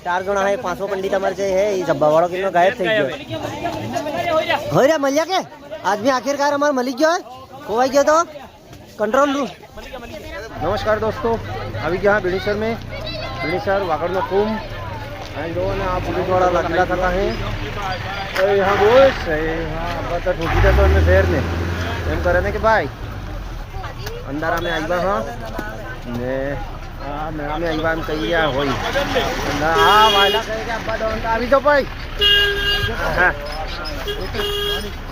चार जना है, 500 पंडित अमर जे है, जब्बावाड़ो किनो गायब થઈ ગયો हो रे मलिया के आज भी आखिरकार हमार मलिक गयो है खोवाई गयो तो कंट्रोल लू। नमस्कार दोस्तों, अभी क्या बेड़ीसर में बेड़ीसर वागड़नो कुंभ एंड लोगों ने आप पुलिस वाला लगला थका है यहाँ बोस है हाँ तो ठोकी था तो इनमें शहर ने एम करे कि भाई अंधारा में आईबा हाँ ने हाँ मेरा में आईबा एम कही गया होई हाँ वाला कहे कि अब्बा दो अभी तो भाई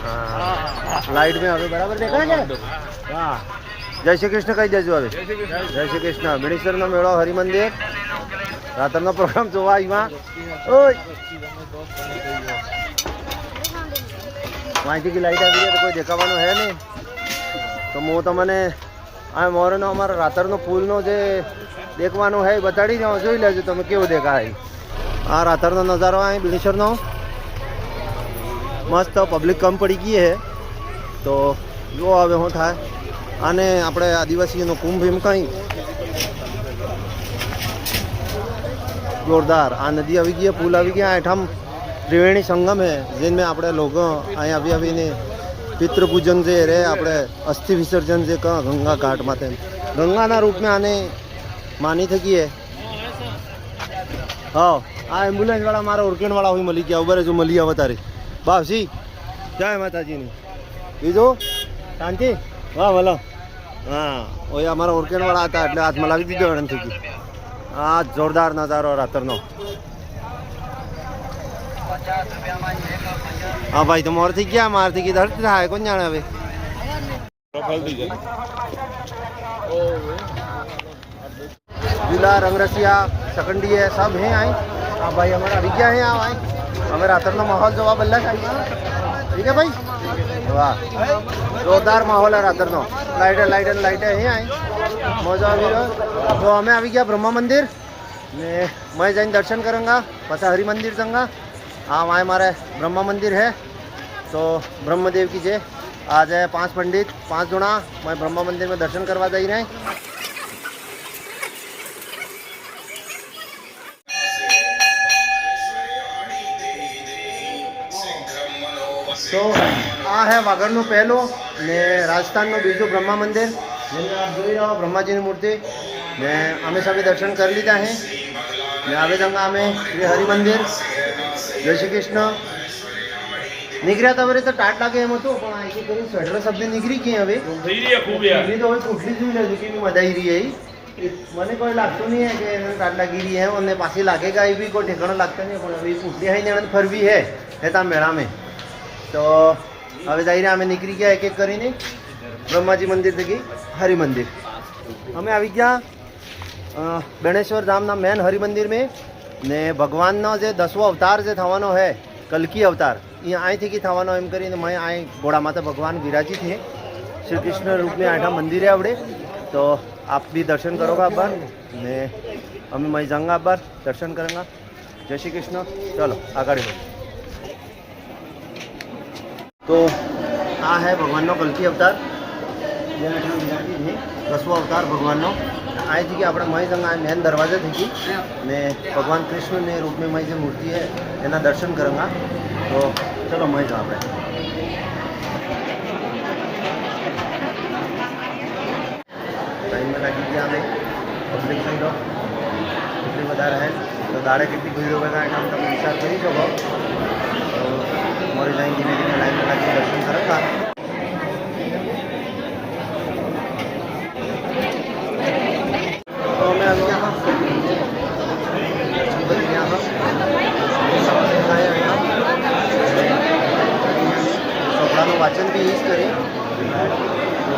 हाँ लाइट में अभी बराबर देखा है क्या हाँ जय श्री कृष्ण कही देजो अभी जय श्री कृष्ण बेड़ीसर नो मेळो हरि मंदिर रातरनो प्रोग्राम जोवा आईवा ओय माहिती की लाइट આવી તો કોઈ દેખાવાનું હે નહીં તો હું તમને આ મોરનો અમારા રાતરનો પુલનો જે દેખવાનો હે બતાડી દઉં જોઈ લેજો તમે કેવો દેખાય આ રાતરનો નજારો અહીં બેડેશ્વરનો મસ્ત પબ્લિક કમ પડી ગઈ હે તો જો હવે શું થાય આને આપણે આદિવાસીનો કુંભ એમ કંઈ जोरदार आ नदी આવી ગઈ पुल આવી ગયા एठम त्रिवेणी संगम है जिनमें આપણે લોકો અહીં આવીને પિતૃ પૂજન જે રે આપણે અસ્થિ વિસર્જન જે કા ગંગા ઘાટ માથે ગંગાના રૂપમાં આને માની થઈ ગઈ है હા આ એમ્બ્યુલન્સ વાળા મારા ઓર્કેન વાળા હોય મળી ગયા ઉભરે જો મળી આવે તારી બાવસી જય માતાજીની બીજો શાંતિ વાહ ભલો હા ઓય અમારા ઓર્કેન વાળા હતા એટલે હાથમાં લાવી દીધો હરણ થઈ ગઈ हाँ जोरदार नजारो रातरनो हाँ भाई तुम और थी क्या मारती की धरती था है कौन जाने अभी झूला रंगरसिया सकंडी है सब हैं आए हाँ भाई हमारा अभी क्या है यहाँ आए हमें रातरनो माहौल जवाब अल्लाह चाहिए ठीक है भाई वाह जोरदार माहौल है रातरनो लाइटें हैं आए मजा भी रहो तो हमें अभी क्या ब्रह्मा मंदिर ने मैं जाइन दर्शन करूँगा पसा हरि मंदिर जाऊँगा हाँ वहाँ हमारे ब्रह्मा मंदिर है तो ब्रह्मदेव की जय आज है 5 पंडित 5 जुड़ा मैं ब्रह्मा मंदिर में दर्शन करवा जा रहे हैं तो आ है वागड़नो पहलो ने राजस्थान नो बीजो ब्रह्मा मंदिर जिनमें आप જોઈ रहो ब्रह्मा जी की मूर्ति ने हमें सभी दर्शन कर लीधा है ने आवे जंगा हमें श्री हरि मंदिर जय श्री कृष्ण निकरिया तवरे तो टाट लागे एम तो पण आई करी स्वेटर सब ने निकरी के हवे થઈ રહી ખૂબ યાર ये तो कुटली जी ले जो कि मदाई रही है મને કોઈ લાગતું नहीं है कि टाट लगी रही है उन्हें पासी लागेगा ये भी कोई ठिकाना लगता नहीं पण अभी कुटली है ने फरवी है ता मेला में तो હવે જઈને અમે નીકળી ગયા એક એક કરીને બ્રહ્માજી મંદિર થી હરિ મંદિર અમે આવી ગયા બેણેશ્વર ધામના મેન હરિ મંદિર में ને ભગવાનનો જે 10મો અવતાર જે થવાનો है કલ્કી અવતાર એ અહીંથી की થવાનો એમ કરીને मैं અહીં ઘોડા માથે ભગવાન વિરાજી थे श्री कृष्ण रूप में आठा मंदिर है आवड़े तो आप भी दर्शन करोगा अब्बर ने हमें मैं जाऊँगा अब्बर दर्शन करूँगा जय श्री कृष्ण चलो आगे तो आ है भगवान नो कल्की अवतार 10मो अवतार भगवान नो आए थी कि अपने मई जंग आए मेन दरवाजे थी कि ने भगवान कृष्ण ने रूप में मई जो मूर्ति है एना दर्शन करूँगा तो चलो मई जाओ अपने टाइम में लगी गया हमें पब्लिक सही लो कितनी વધારે है तो दाड़े कितनी भीड़ होगा हम तक विचार करी सको तो मोरी लाइन धीमे धीमे लाइन में लगे दर्शन करूँगा तो मैं अभी यहाँ कपड़ा में वाचन भी यूज करें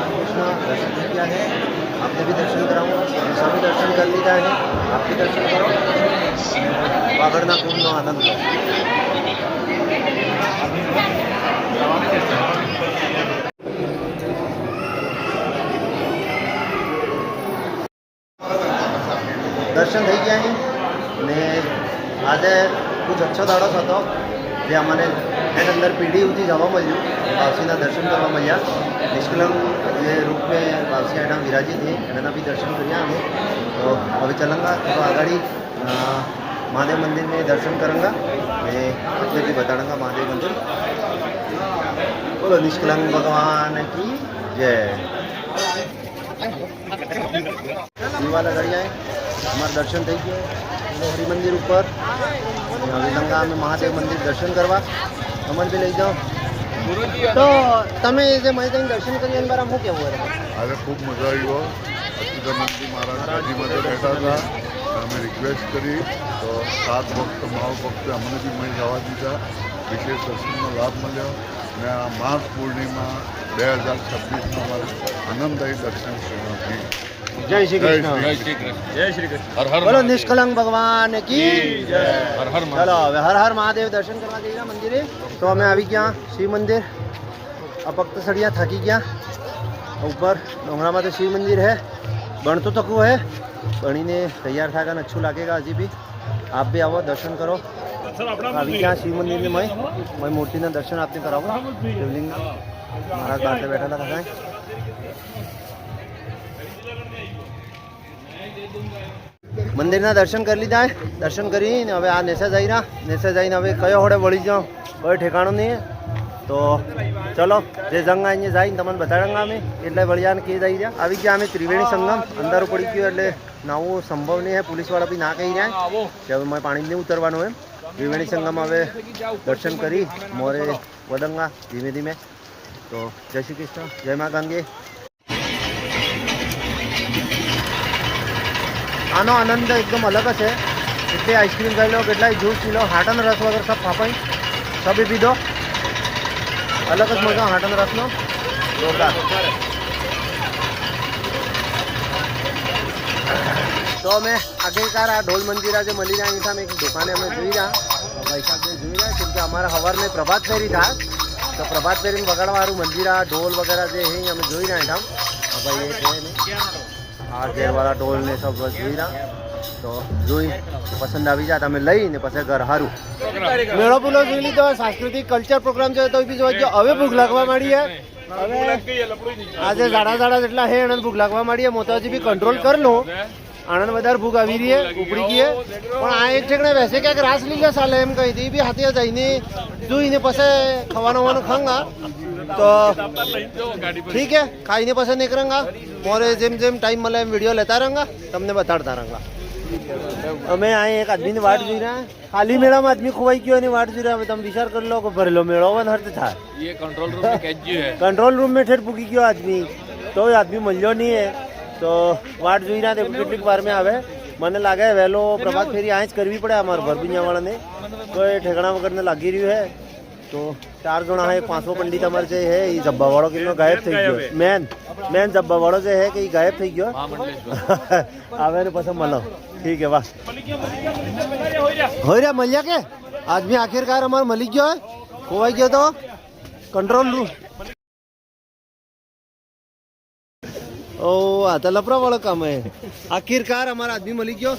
कृष्ण दर्शन किया है आपने भी दर्शन कराऊंगा सभी दर्शन कर लीधा है आप भी दर्शन करो वागड़ना कुंभ नो आनंद लो दर्शन थी गया है ने आज कुछ अच्छो दाड़ो थो जे अमने एन अंदर पीढ़ी उठी जवा मळ्यु बावसीना दर्शन करवा मळ्या निष्कलंक जे रूप में बावसी एना विराजित थे एना भी दर्शन कर्या हमें तो हवे चलंगा तो आगाड़ी महादेव मंदिर में दर्शन करूँगा। मैं आपको भी बताऊँगा महादेव मंदिर। बोलो निष्कलंक भगवान की जय। ये वाला गाड़िया है हमारे दर्शन થઈ ગયો હરિ મંદિર ઉપર વિલંગા में महादेव मंदिर दर्शन करवा અમર भी લઈ જાઓ। તો તમે જે મહાદેવ દર્શન કરી એના બારામાં શું કહેવું છે? अरे खूब मजा આવ્યો। અચ્યુતાનંદ महाराज ગાડીમાં બેઠા હતા અમે રિક્વેસ્ટ કરી તો 7 ભક્ત મહાભક્ત અમને બી મળી જવા દીધા। વિશેષ દર્શનનો લાભ મળ્યો અને આ માસ પૂર્ણિમા 2026 અમારે આનંદદાયી દર્શન થયા। જય શ્રી કૃષ્ણ। જય શ્રી કૃષ્ણ। જય શ્રી કૃષ્ણ। હર હર બોલો નિષ્કલંક ભગવાન की જય। હર હર ચલો હવે હર હર મહાદેવ દર્શન કરવા જઈએ મંદિરે। તો અમે આવી ગયા શિવ મંदिर। અપક્ત સળિયા થાકી ગયા। ऊपर डोंगराમાં तो शिव मंदिर है। बन तो थकू है बनीने तैयार था अच्छू लगेगा हजी भी। आप भी आओ दर्शन करो। अभी क्या शिव मंदिर में मैं मूर्ति ना दर्शन आपने कराओ। शिवलिंग महाराज बाहर से बैठा था मंदिर ना दर्शन कर लीधा है। दर्शन करी हमें आ नेसा जाई रहा। नेसा जाइने हमें कयो होड़े वળી जाओ कोई ठेकाणो नहीं है। तो चलो जे जंगा अँ जाए तमने बताड़ा अमे एट वड़िया के जाई रहा। आ गया अमे त्रिवेणी संगम अंदर पड़ी गयो एट नावू संभव नहीं है। पुलिस वाला भी ना कही रहा कि हमें मैं पानी नहीं उतरवानो है। त्रिवेणी संगम हमें दर्शन करी मोरे वदंगा धीमे धीमे। तो जय श्री कृष्ण जय माँ गंगे। आनो आनंद एकदम अलग है। इतने आइसक्रीम खाई लो के जूस पी लो हाटन रस वगैरह सब फाफाई सब पी दो। अलग ज मजा हाटन रसनो जोरदार। तो अमे आखिरकार आ ढोल मंदिरा जो मिली रहा था एक दुकाने अमे जोई रहा भाई साहब ने जोई रहा क्योंकि हमारा हवार में प्रभात फेरी था। तो प्रभात फेरी में बगाड़वारू मंदिरा ढोल वगैरह जो है अमे जोई रहा था। भाई ये आ घेर वाला ढोल ने सब जोई रहा। तो જોઈ પસંદ આવી જાય તમે લઈને પછી ઘર હારું। મેળો પૂલો જોઈ લીધો સાંસ્કૃતિક કલ્ચર પ્રોગ્રામ છે તો બી જોઈ હવે ભૂખ લાગવા માંડી છે। હવે આજે જાડા જાડા જેટલા હે એને ભૂખ લાગવા માંડી છે। મોતાજી બી કંટ્રોલ કર લો આનંદ વધારે ભૂખ આવી રહી है ઉપડી ગઈ है। પણ આ એક જણે વैसे ક્યાંક રાસ લીધા સાલે એમ કહી દી બી હાથે જઈને જોઈને પછી ખવાનો વાનો ખાંગા। तो ठीक है खाईने પછી નીકળંગા મોરે જેમ જેમ ટાઈમ મળે એમ વિડીયો લેતા રહંગા તમને બતાડતા રહંગા। અમે આ એક આદમીની વાટ જોઈ રહ્યા। ખાલી મેળામાં આદમી ખોવાઈ ગયો એની વાટ જોઈ રહ્યા। હવે તમે વિચાર કરી લો કે ભરેલો મેળો વન હર્ત થાય। ये कंट्रोल रूम में कैद है। कंट्रोल रूम में ठेठ पूगी गयो आदमी तो आदमी મળ્યો नहीं है। तो वाट જોઈ રહ્યા કેટલીક વાર में આવે મને લાગે વહેલો પ્રભાત ફેરી આ જ કરવી પડે અમાર ભરબુંજાવાળાને કોઈ ઠેકાણા વગરને લાગી રહ્યું है। तो 4 जना है 500 पंडित अमर जो है ये जब्बा वालों के गायब थी गयो। मेन जब्बा वालों जो है कि गायब थी गयो आवे ने पसंद मलो। ठीक है वाह हो रहा मलिया के आदमी आखिरकार हमार मलिक गयो है खोवाई गयो तो कंट्रोल रूम। ओ आता लफड़ा वाला काम है। आखिरकार हमारा आदमी मलिक गयो।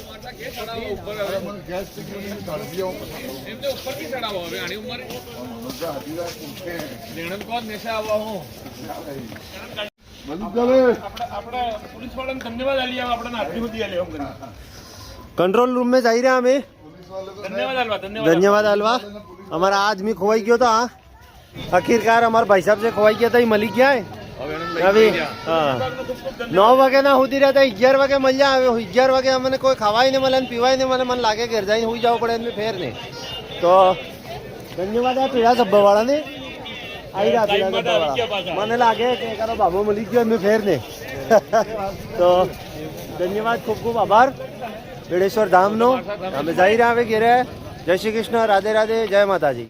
कंट्रोल रूम में जाई रहा हमें। धन्यवाद अलवा हमारा आदमी खोवाई गयो था। आखिरकार हमारे भाई साहब से खोवाई गया था मलिक गया है। अभी 9 वागे ना होती रहता 11 वागे मिल जाए। 11 वागे मैंने कोई खावाई नहीं मिले पीवाई नहीं मिले मन लागे घर जाए हुई जाओ पड़े फेर ने। तो धन्यवाद आ पीड़ा सब्बा वाला ने आई रहा पीड़ा सब्बा वाला मन लागे करो बाबू मिली गयो फेर ने। तो धन्यवाद खूब खूब आभार बेड़ेश्वर धाम नो हमें जाई रहा घેરે। जय श्री कृष्ण राधे राधे जय माता जी।